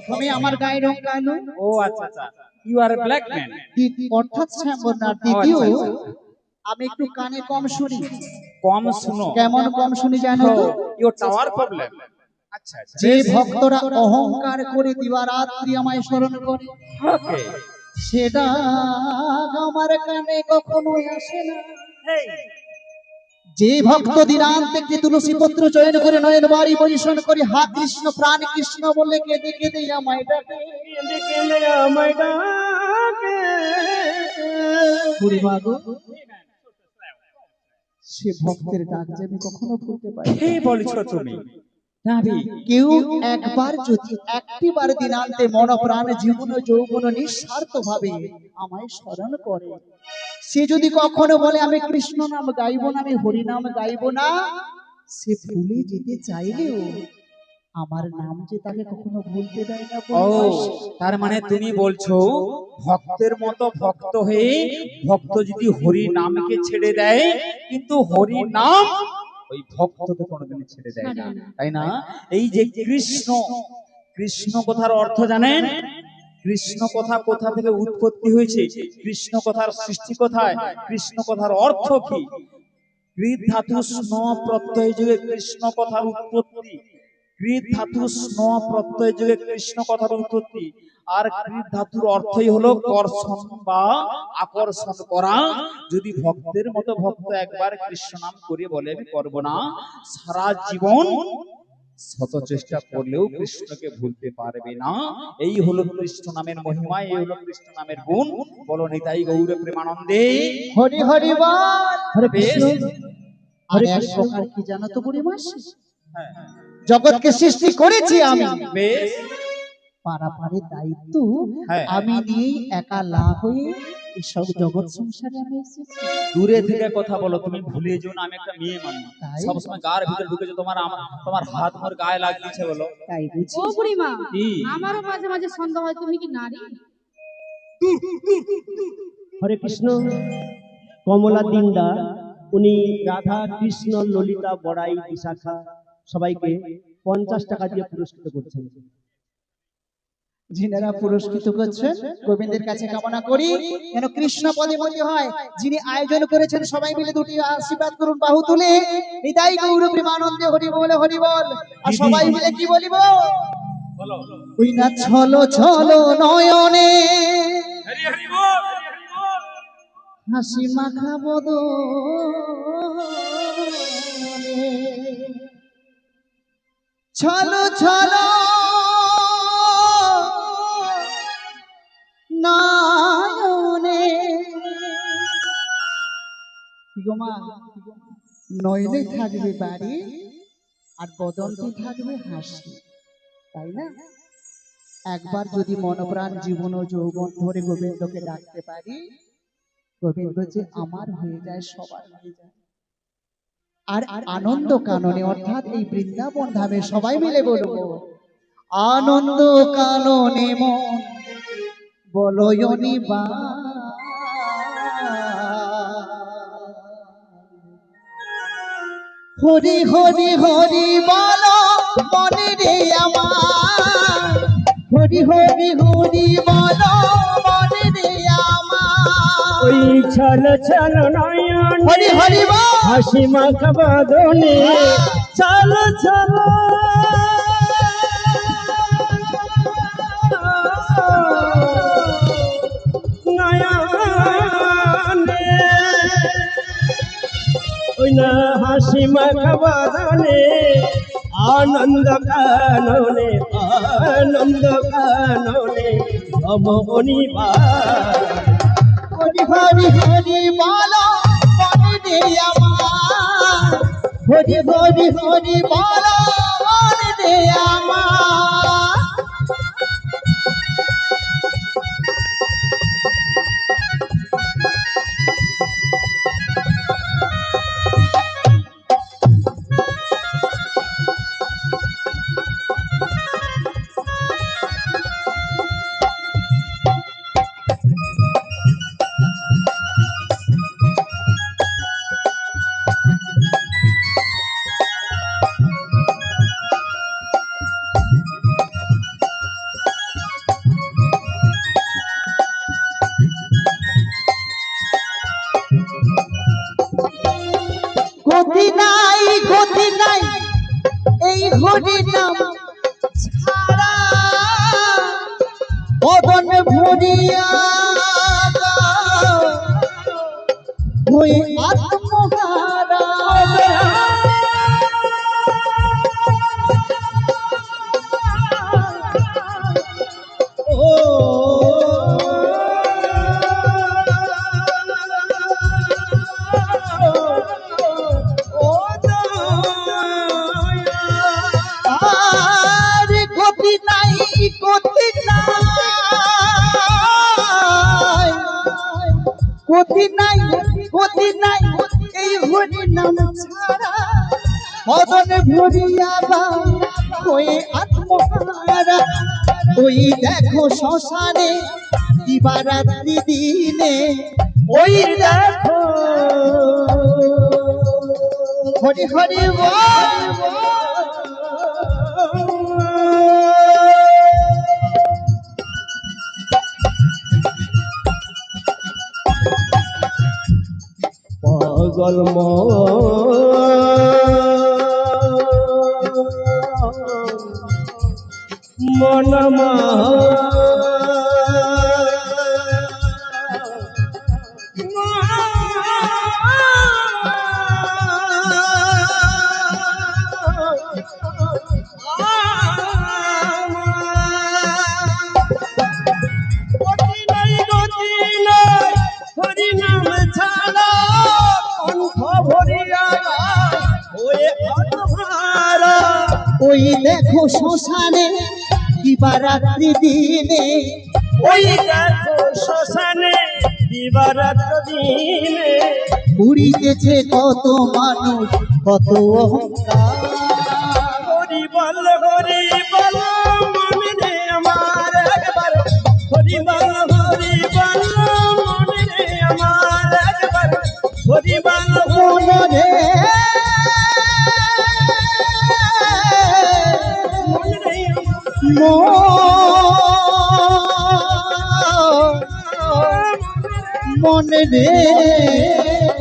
প্রথমে আমার গায়ের রং কালো। ও আচ্ছা আচ্ছা, you are a black man. অর্থাৎ শ্যামবর্ণ। দ্বিতীয়, আমি একটু কানে কম শুনি। কম শুনো? কেমন কম শুনি জানো তো? Your tower problem. আচ্ছা আচ্ছা। যে ভক্তরা অহংকার করে দিবারাত্রি আমায় স্মরণ করে, ওকে, সেটা আমার কানে কখনোই আসে না। যে ভক্ত দিনান্তে কি তুলসী পত্র চয়ন করে নয়ন বাড়ি পরিশন করে হা কৃষ্ণ প্রাণ কৃষ্ণ বলে কেঁদে কেঁদে আমায় ডাকে, সে ভক্তের ডাক যে আমি কখনো ভুলতে পারি। কে বলছো তুমি? কেউ একবার যদি একটিবার দিনান্তে মন প্রাণ জীবন যৌবন নিঃস্বার্থ ভাবে আমায় স্মরণ করে, সে যদি কখনো বলে আমি কৃষ্ণ নাম গাইব না, আমি হরি নাম গাইব না, সে ভুলে যেতে চাইলেও আমার নাম যে তাকে কখনো ভুলতে দেয় না। ও, তার মানে তুমি বলছো ভক্তের মতো ভক্ত হয়ে ভক্ত যদি হরি নামকে ছেড়ে দেয়, কিন্তু হরি নাম ওই ভক্তকে কোনোদিন ছেড়ে দেয় না, তাই না? এই যে কৃষ্ণ, কৃষ্ণ কথার অর্থ জানেন? কৃষ্ণ কথা কোথা থেকে উৎপত্তি হয়েছে? কৃষ্ণ কথার সৃষ্টি কোথায়? কৃষ্ণ কথার অর্থ কি? কৃত ধাতু স্ন প্রত্যয় যুগে কৃষ্ণ কথার উৎপত্তি। কৃত ধাতু স্ন প্রত্যয় যুগে কৃষ্ণ কথার উৎপত্তি। আর কৃত ধাতুর অর্থই হলো কর্ষণ বা আকর্ষণ করা। যদি ভক্তের মতো ভক্ত একবার কৃষ্ণ নাম করে বলে আমি করব না, সারা জীবন শত চেষ্টা করলেও কৃষ্ণকে ভুলতে পারবে না। এই হলো কৃষ্ণ নামের মহিমা, এই হলো কৃষ্ণ নামের গুণ। বলো নিতাই গৌর প্রেমানন্দে হরি হরি বল। হরে কৃষ্ণ। আর এক প্রকার কি জানো তো বুড়িমা, জগৎকে সৃষ্টি করেছি আমি, বেশ পারাপারের দায়িত্ব আমি নিয়েই একা লাভ হয়ে এসব জগৎ সংসারে আমি এসেছি। দূরে থেকে কথা বলো, তুমি ভুলে যেও না আমি একটা মেয়ে মানুষ, সবসময় গার ভিতরে ঢুকেছে তোমার, তোমার হাত মোর গায়ে লাগিয়েছে বলো। তাই বুঝি? ও বুড়িমা, আমারও মাঝে মাঝে সন্দেহ হয় তুমি কি নারী? হরে কৃষ্ণ। কমলা দিন্দা উনি রাধা কৃষ্ণ ললিতা বড়াই বিশাখা সবাইকে 50 টাকা দিয়ে পুরস্কৃত করছেন। যিনারা পুরস্কৃত করছেন গোবিন্দের কাছে কামনা করি যেন কৃষ্ণ পদে মতি হয়। যিনি আয়োজন করেছেন সবাই মিলে দুটি আশীর্বাদ করুন বাহু তুলে। নিতাই গৌর প্রেমানন্দে হরি বল হরি বল। আর সবাই মিলে কি বলিব? ওই না ছলো ছলো নয়নে হাসি মাখা বদনে, ছলো ছলো নয়নে, নয়নে থাকবে বাড়ি আর বদনটি থাকবে হাসি, তাই না? একবার যদি মনপ্রাণ জীবন ও যৌবন ধরে গোবিন্দকে ডাকতে পারি, গোবিন্দ যে আমার হয়ে যায়, সবার হয়ে যায়। আর আনন্দ কাননে অর্থাৎ এই বৃন্দাবন ধামে সবাই মিলে বলবো আনন্দ কাননে মন বলয়নি বা হরি হরি হরি বলো মনে রে আমার, হরি হরি হরি বলো মনে রে আমার। ওই ছল ছল নয়ন হরি হরি বল হাসি মাখা বদনে, ছল ছল নয়নে, ওই না হাসি মাখা বদনে, আনন্দ কাননে আনন্দ কাননে অমনিবা। হরি হরি হরি বলো মনে রে আমার, হরি হরি হরি বলো মনে রে আমার। হরি নাম ছাড়া বদন ভরিয়া ওই আত্মহারা গতি নাই গতি নাই গতি নাই গতি নাই এই হরি নাম ছাড়া মদন ভরিয়া হয়ে আত্মহারা ওই দেখো শ্মশানে দিবারাত্রি দিনে ওই দেখো হরি হরি পাগল মন ওই দেখো শ্মশানে দিবারাত্রি দিনে ওই দেখো শ্মশানে দিবারাত্রি দিনে পুরিতেছে কত মানুষ কত অহংকার হরি বল মনে রে আমার একবার হরি বল মনে রে আমার একবার হরি বল মনে মনে রে মনে রে